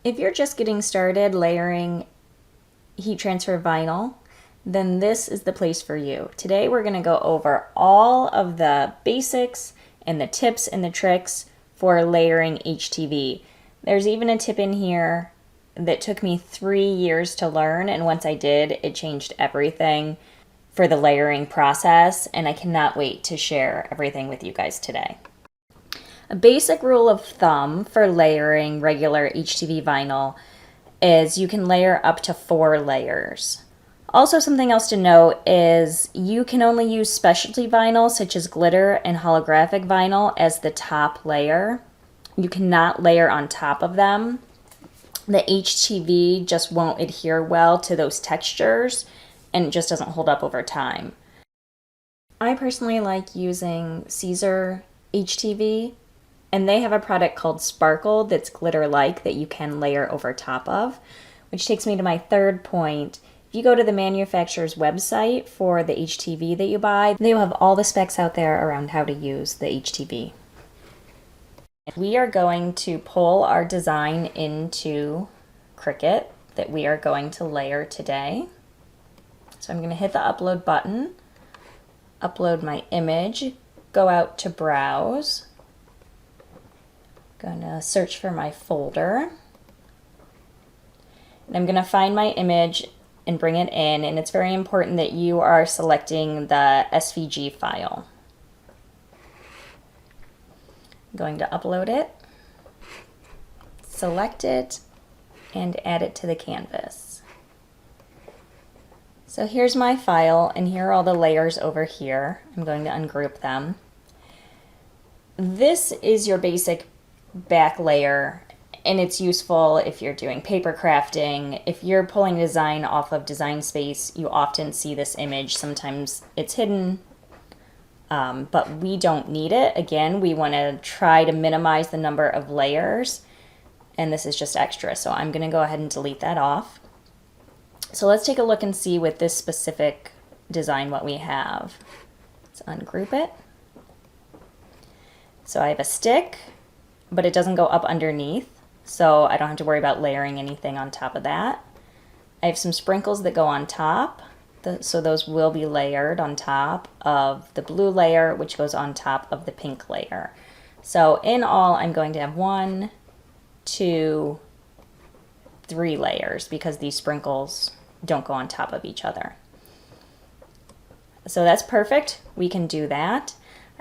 If you're just getting started layering heat transfer vinyl, then this is the place for you. Today we're going to go over all of the basics and the tips and the tricks for layering HTV. There's even a tip in here that took me 3 years to learn, and once I did, it changed everything for the layering process, and I cannot wait to share everything with you guys today. A basic rule of thumb for layering regular HTV vinyl is you can layer up to 4 layers. Also, something else to note is you can only use specialty vinyl such as glitter and holographic vinyl as the top layer. You cannot layer on top of them. The HTV just won't adhere well to those textures and it just doesn't hold up over time. I personally like using Caesar HTV, and they have a product called Sparkle that's glitter-like that you can layer over top of, which takes me to my third point. If you go to the manufacturer's website for the HTV that you buy, they will have all the specs out there around how to use the HTV. We are going to pull our design into Cricut that we are going to layer today. So I'm going to hit the upload button, upload my image, go out to browse. Going to search for my folder, and I'm going to find my image and bring it in, and it's very important that you are selecting the SVG file. I'm going to upload it, select it, and add it to the canvas. So here's my file, and here are all the layers over here. I'm going to ungroup them. This is your basic back layer, and it's useful if you're doing paper crafting. If you're pulling design off of Design Space, you often see this image. Sometimes it's hidden, but we don't need it. Again, we want to try to minimize the number of layers, and this is just extra, so I'm going to go ahead and delete that off. So let's take a look and see with this specific design what we have. Let's ungroup it. So I have a stick, but it doesn't go up underneath, so I don't have to worry about layering anything on top of that. I have some sprinkles that go on top, so those will be layered on top of the blue layer, which goes on top of the pink layer. So in all, I'm going to have 1, 2, 3 layers because these sprinkles don't go on top of each other. So that's perfect. We can do that.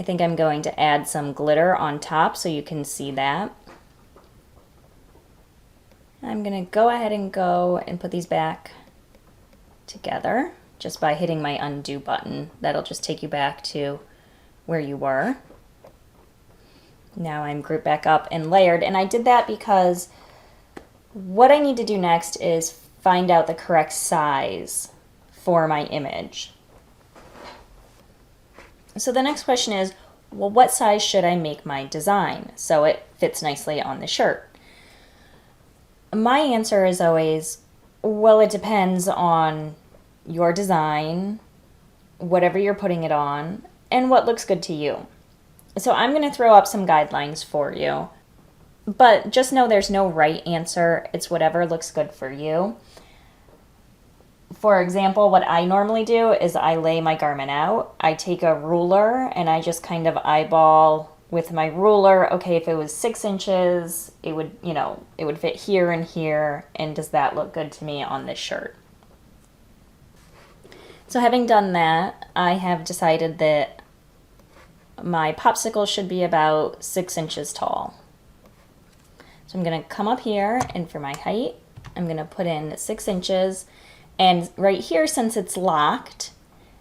I think I'm going to add some glitter on top so you can see that. I'm going to go ahead and put these back together just by hitting my undo button. That'll just take you back to where you were. Now I'm grouped back up and layered, and I did that because what I need to do next is find out the correct size for my image. So the next question is, well, what size should I make my design so it fits nicely on the shirt? My answer is always, well, it depends on your design, whatever you're putting it on, and what looks good to you. So I'm going to throw up some guidelines for you, but just know there's no right answer. It's whatever looks good for you. For example, what I normally do is I lay my garment out. I take a ruler and I just kind of eyeball with my ruler. Okay, if it was 6 inches, it would, it would fit here and here. And does that look good to me on this shirt? So having done that, I have decided that my popsicle should be about 6 inches tall. So I'm going to come up here, and for my height, I'm going to put in 6 inches. And right here, since it's locked,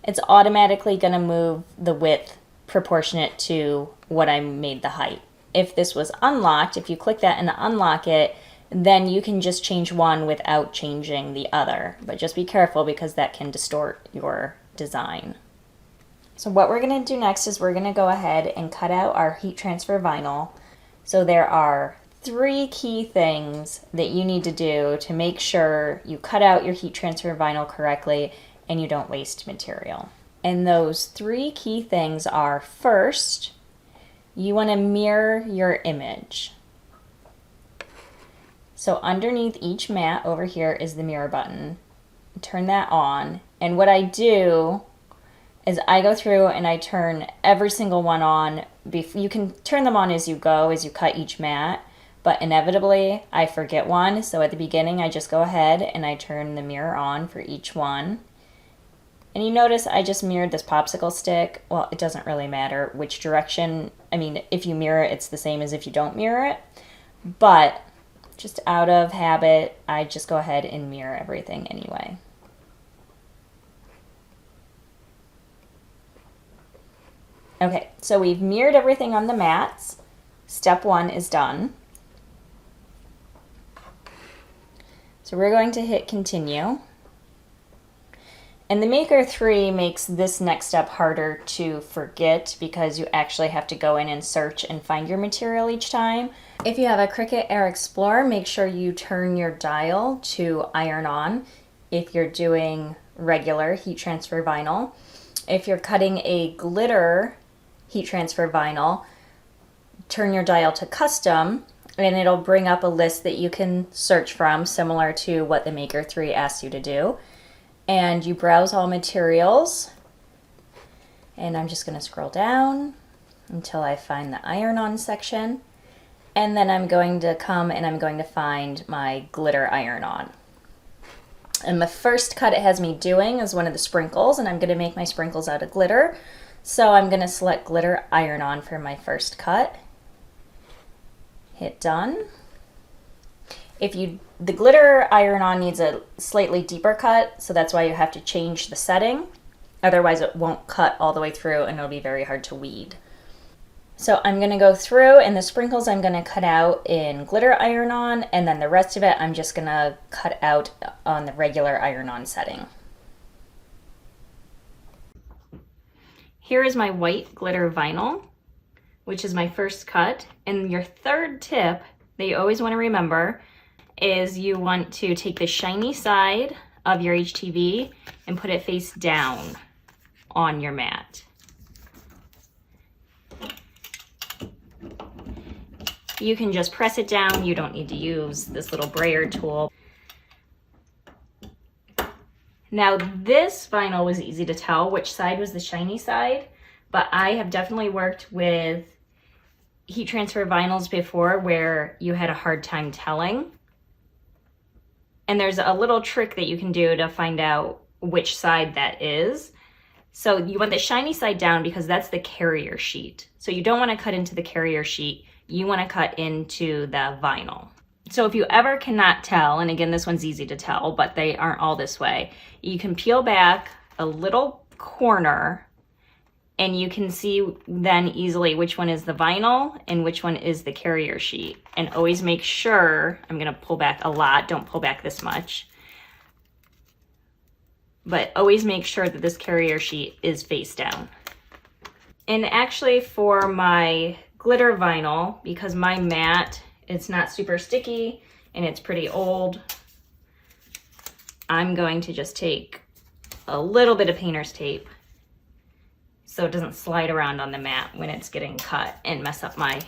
it's automatically going to move the width proportionate to what I made the height. If this was unlocked, if you click that and unlock it, then you can just change one without changing the other. But just be careful because that can distort your design. So what we're going to do next is we're going to go ahead and cut out our heat transfer vinyl. So there are 3 key things that you need to do to make sure you cut out your heat transfer vinyl correctly and you don't waste material. And those 3 key things are, first, you want to mirror your image. So underneath each mat over here is the mirror button. Turn that on. And what I do is I go through and I turn every single one on. You can turn them on as you go, as you cut each mat, but inevitably I forget one. So at the beginning, I just go ahead and I turn the mirror on for each one. And you notice I just mirrored this popsicle stick. Well, it doesn't really matter which direction. I mean, if you mirror it, it's the same as if you don't mirror it. But just out of habit, I just go ahead and mirror everything anyway. Okay, so we've mirrored everything on the mats. Step 1 is done. So we're going to hit continue. And the Maker 3 makes this next step harder to forget because you actually have to go in and search and find your material each time. If you have a Cricut Air Explorer, make sure you turn your dial to iron on if you're doing regular heat transfer vinyl. If you're cutting a glitter heat transfer vinyl, turn your dial to custom and it'll bring up a list that you can search from, similar to what the Maker 3 asks you to do. And you browse all materials, and I'm just going to scroll down until I find the iron-on section, and then I'm going to come and I'm going to find my glitter iron-on. And the first cut it has me doing is one of the sprinkles, and I'm going to make my sprinkles out of glitter. So I'm going to select glitter iron-on for my first cut. Hit done. The glitter iron-on needs a slightly deeper cut, so that's why you have to change the setting. Otherwise it won't cut all the way through and it'll be very hard to weed. So I'm going to go through, and the sprinkles I'm going to cut out in glitter iron-on, and then the rest of it I'm just going to cut out on the regular iron-on setting. Here is my white glitter vinyl, which is my first cut. And your third tip that you always want to remember is you want to take the shiny side of your HTV and put it face down on your mat. You can just press it down. You don't need to use this little brayer tool. Now this vinyl was easy to tell which side was the shiny side, but I have definitely worked with heat transfer vinyls before where you had a hard time telling. And there's a little trick that you can do to find out which side that is. So you want the shiny side down because that's the carrier sheet. So you don't want to cut into the carrier sheet. You want to cut into the vinyl. So if you ever cannot tell, and again, this one's easy to tell, but they aren't all this way, you can peel back a little corner and you can see then easily which one is the vinyl and which one is the carrier sheet. And always make sure, I'm gonna pull back a lot, don't pull back this much, but always make sure that this carrier sheet is face down. And actually for my glitter vinyl, because my mat, it's not super sticky and it's pretty old, I'm going to just take a little bit of painter's tape so it doesn't slide around on the mat when it's getting cut and mess up my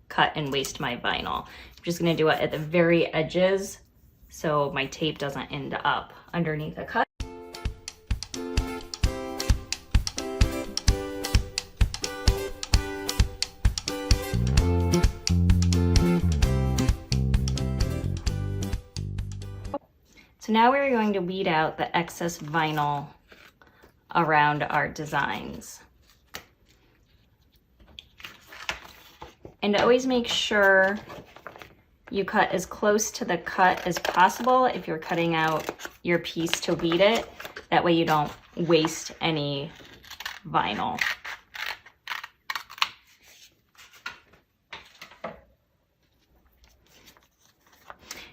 cut and waste my vinyl. I'm just gonna do it at the very edges so my tape doesn't end up underneath a cut. So now we're going to weed out the excess vinyl around our designs. And always make sure you cut as close to the cut as possible if you're cutting out your piece to weed it. That way you don't waste any vinyl.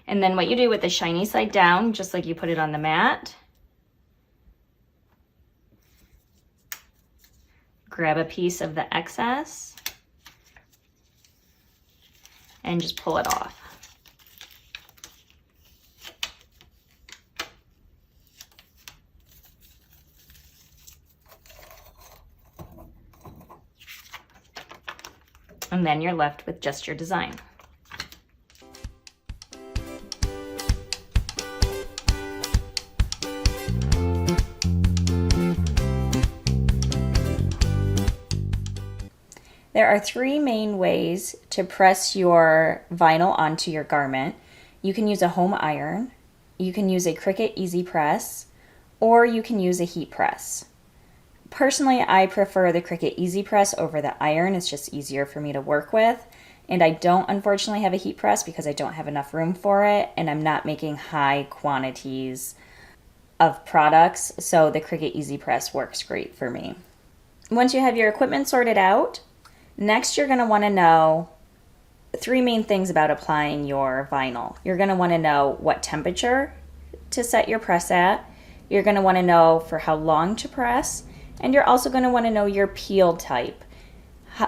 And then what you do with the shiny side down, just like you put it on the mat, grab a piece of the excess and just pull it off. And then you're left with just your design. There are three main ways to press your vinyl onto your garment. You can use a home iron, you can use a Cricut Easy Press, or you can use a heat press. Personally, I prefer the Cricut Easy Press over the iron. It's just easier for me to work with. And I don't unfortunately have a heat press because I don't have enough room for it, and I'm not making high quantities of products, so the Cricut Easy Press works great for me. Once you have your equipment sorted out, next you're going to want to know three main things about applying your vinyl. You're going to want to know what temperature to set your press at. You're going to want to know for how long to press, and you're also going to want to know your peel type,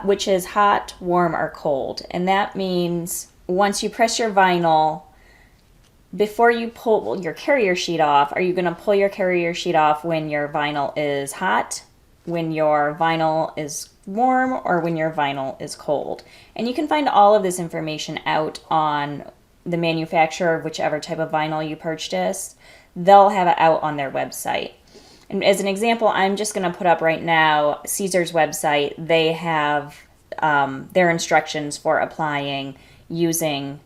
which is hot, warm, or cold. And that means once you press your vinyl, before you pull your carrier sheet off, are you going to pull your carrier sheet off when your vinyl is hot, when your vinyl is warm, or when your vinyl is cold? And you can find all of this information out on the manufacturer of whichever type of vinyl you purchased. They'll have it out on their website. And as an example, I'm just going to put up right now Caesar's website. They have their instructions for applying using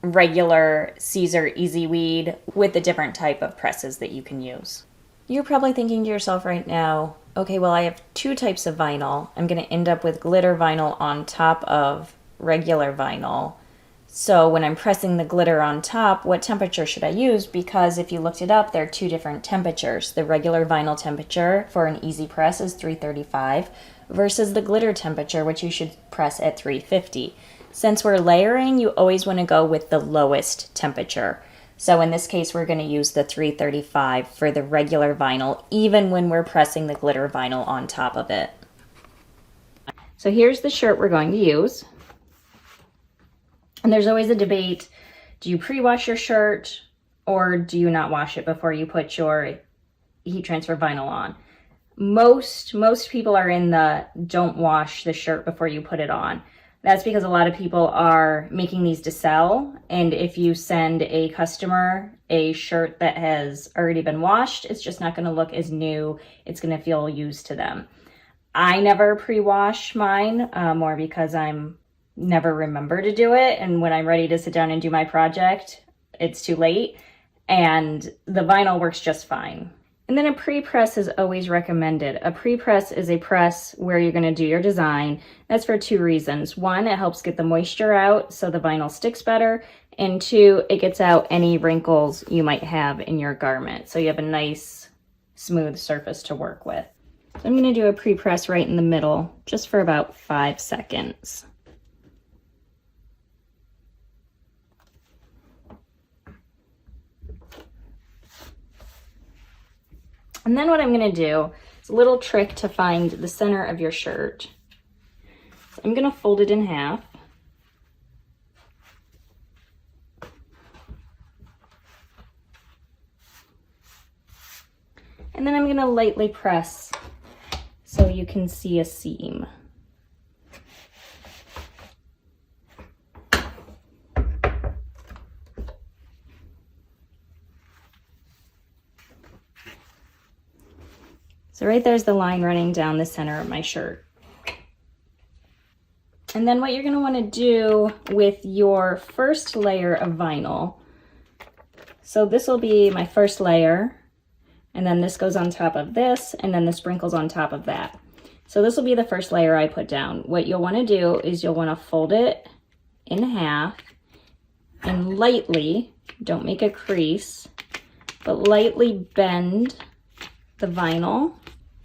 regular Caesar Easy Weed with the different type of presses that you can use. You're probably thinking to yourself right now, okay, well, I have two types of vinyl. I'm going to end up with glitter vinyl on top of regular vinyl. So when I'm pressing the glitter on top, what temperature should I use? Because if you looked it up, there are two different temperatures. The regular vinyl temperature for an easy press is 335 versus the glitter temperature, which you should press at 350. Since we're layering, you always want to go with the lowest temperature. So in this case, we're going to use the 335 for the regular vinyl, even when we're pressing the glitter vinyl on top of it. So here's the shirt we're going to use. And there's always a debate, do you pre-wash your shirt or do you not wash it before you put your heat transfer vinyl on? Most people are in the don't wash the shirt before you put it on. That's because a lot of people are making these to sell, and if you send a customer a shirt that has already been washed, it's just not going to look as new. It's going to feel used to them. I never pre-wash mine, more because I'm never remember to do it, and when I'm ready to sit down and do my project, it's too late, and the vinyl works just fine. And then a pre-press is always recommended. A pre-press is a press where you're going to do your design. That's for two reasons. One, it helps get the moisture out so the vinyl sticks better, and two, it gets out any wrinkles you might have in your garment, so you have a nice smooth surface to work with. So I'm going to do a pre-press right in the middle just for about 5 seconds. And then what I'm going to do is a little trick to find the center of your shirt. So I'm going to fold it in half. And then I'm going to lightly press so you can see a seam. So right there's the line running down the center of my shirt. And then what you're going to want to do with your first layer of vinyl, so this will be my first layer, and then this goes on top of this, and then the sprinkles on top of that. So this will be the first layer I put down. What you'll want to do is you'll want to fold it in half and lightly, don't make a crease, but lightly bend the vinyl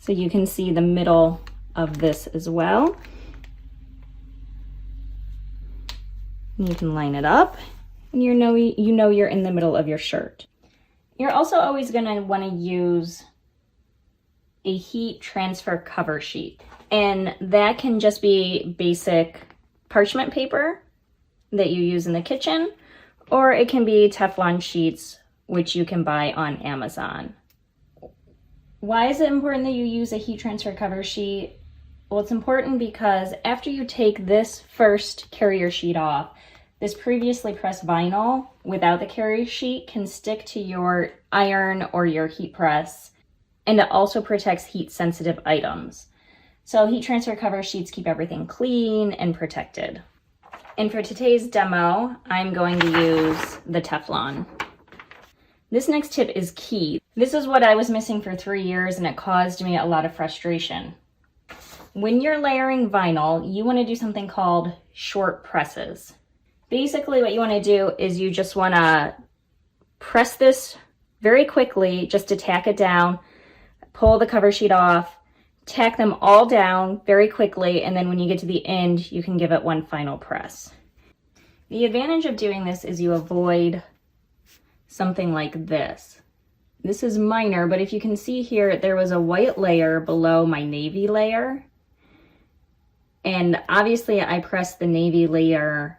so you can see the middle of this as well. And you can line it up, and you know you're in the middle of your shirt. You're also always going to want to use a heat transfer cover sheet, and that can just be basic parchment paper that you use in the kitchen, or it can be Teflon sheets, which you can buy on Amazon. Why is it important that you use a heat transfer cover sheet? Well, it's important because after you take this first carrier sheet off, this previously pressed vinyl without the carrier sheet can stick to your iron or your heat press, and it also protects heat sensitive items. So heat transfer cover sheets keep everything clean and protected. And for today's demo, I'm going to use the Teflon. This next tip is key. This is what I was missing for 3 years and it caused me a lot of frustration. When you're layering vinyl, you want to do something called short presses. Basically what you want to do is you just want to press this very quickly just to tack it down, pull the cover sheet off, tack them all down very quickly, and then when you get to the end, you can give it one final press. The advantage of doing this is you avoid something like this. This is minor, but if you can see here, there was a white layer below my navy layer. And obviously I pressed the navy layer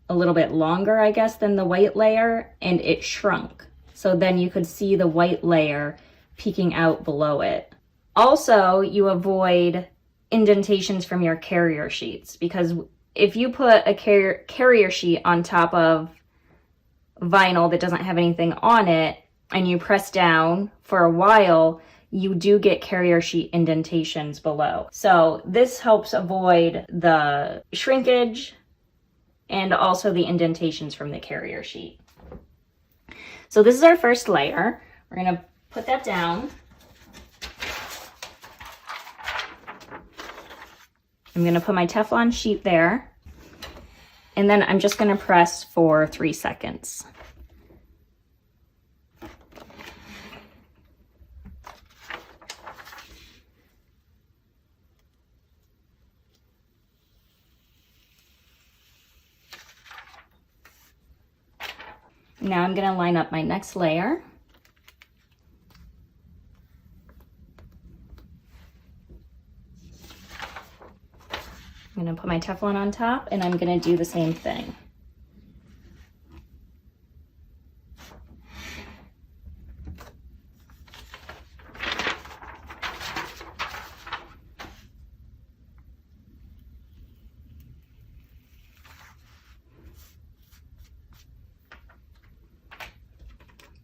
a little bit longer, I guess, than the white layer, and it shrunk. So then you could see the white layer peeking out below it. Also, you avoid indentations from your carrier sheets, because if you put a carrier sheet on top of vinyl that doesn't have anything on it and you press down for a while, you do get carrier sheet indentations below. So this helps avoid the shrinkage and also the indentations from the carrier sheet. So this is our first layer. We're gonna put that down. I'm gonna put my Teflon sheet there, and then I'm just gonna press for 3 seconds. Now I'm gonna line up my next layer. I'm gonna put my Teflon on top and I'm gonna do the same thing.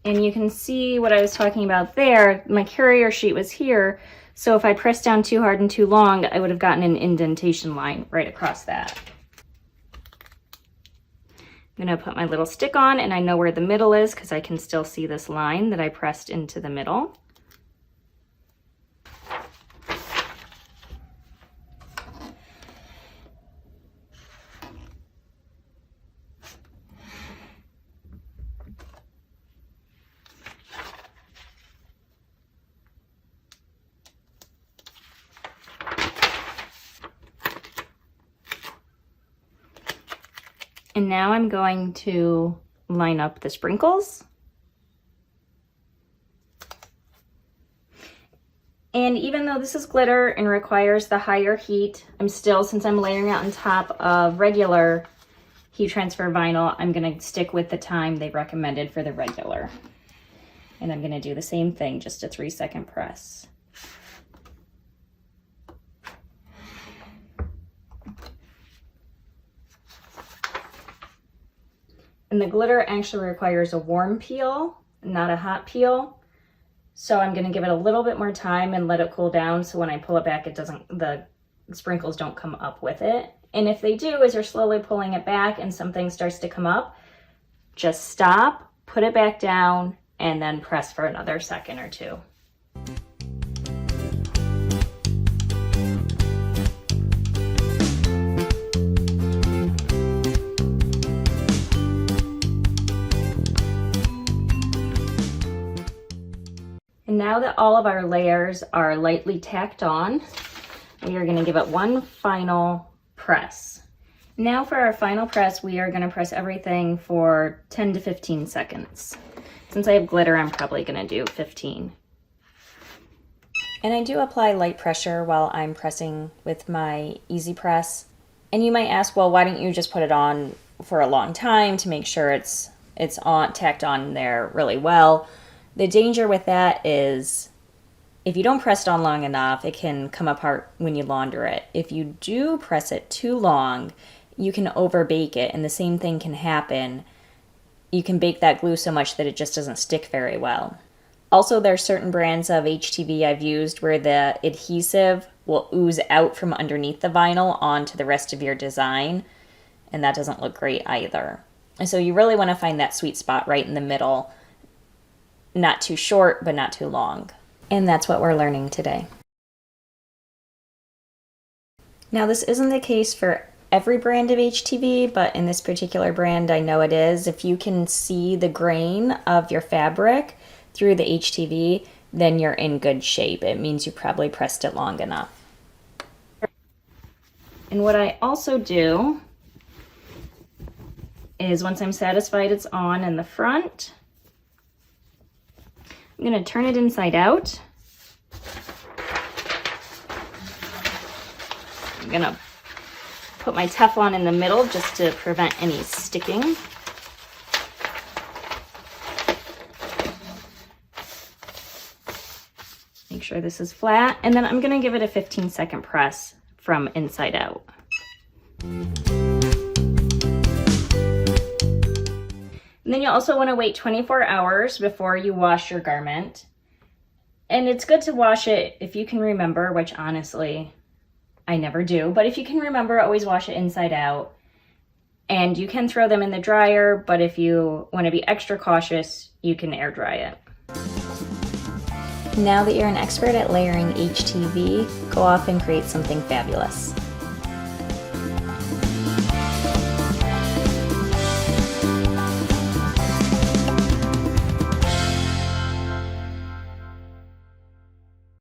And you can see what I was talking about there. My carrier sheet was here, so if I pressed down too hard and too long, I would have gotten an indentation line right across that. I'm gonna put my little stick on, and I know where the middle is because I can still see this line that I pressed into the middle. And now I'm going to line up the sprinkles. And even though this is glitter and requires the higher heat, I'm still, since I'm layering it on top of regular heat transfer vinyl, I'm gonna stick with the time they recommended for the regular. And I'm gonna do the same thing, just a 3-second press. And the glitter actually requires a warm peel, not a hot peel. So I'm gonna give it a little bit more time and let it cool down so when I pull it back, the sprinkles don't come up with it. And if they do, as you're slowly pulling it back and something starts to come up, just stop, put it back down, and then press for another second or two. And now that all of our layers are lightly tacked on, we are going to give it one final press. Now for our final press, we are going to press everything for 10 to 15 seconds. Since I have glitter, I'm probably going to do 15. And I do apply light pressure while I'm pressing with my Easy Press. And you might ask, well, why don't you just put it on for a long time to make sure it's tacked on there really well? The danger with that is if you don't press it on long enough, it can come apart when you launder it. If you do press it too long, you can over bake it, and the same thing can happen. You can bake that glue so much that it just doesn't stick very well. Also, there's certain brands of HTV I've used where the adhesive will ooze out from underneath the vinyl onto the rest of your design, and that doesn't look great either. And so you really want to find that sweet spot right in the middle, not too short, but not too long. And that's what we're learning today. Now, this isn't the case for every brand of HTV, but in this particular brand, I know it is. If you can see the grain of your fabric through the HTV, then you're in good shape. It means you probably pressed it long enough. And what I also do is, once I'm satisfied it's on in the front, I'm going to turn it inside out. I'm going to put my Teflon in the middle just to prevent any sticking. Make sure this is flat, and then I'm going to give it a 15-second press from inside out. And then you also want to wait 24 hours before you wash your garment. And it's good to wash it if you can remember, which honestly, I never do. But if you can remember, always wash it inside out. And you can throw them in the dryer, but if you want to be extra cautious, you can air dry it. Now that you're an expert at layering HTV, go off and create something fabulous.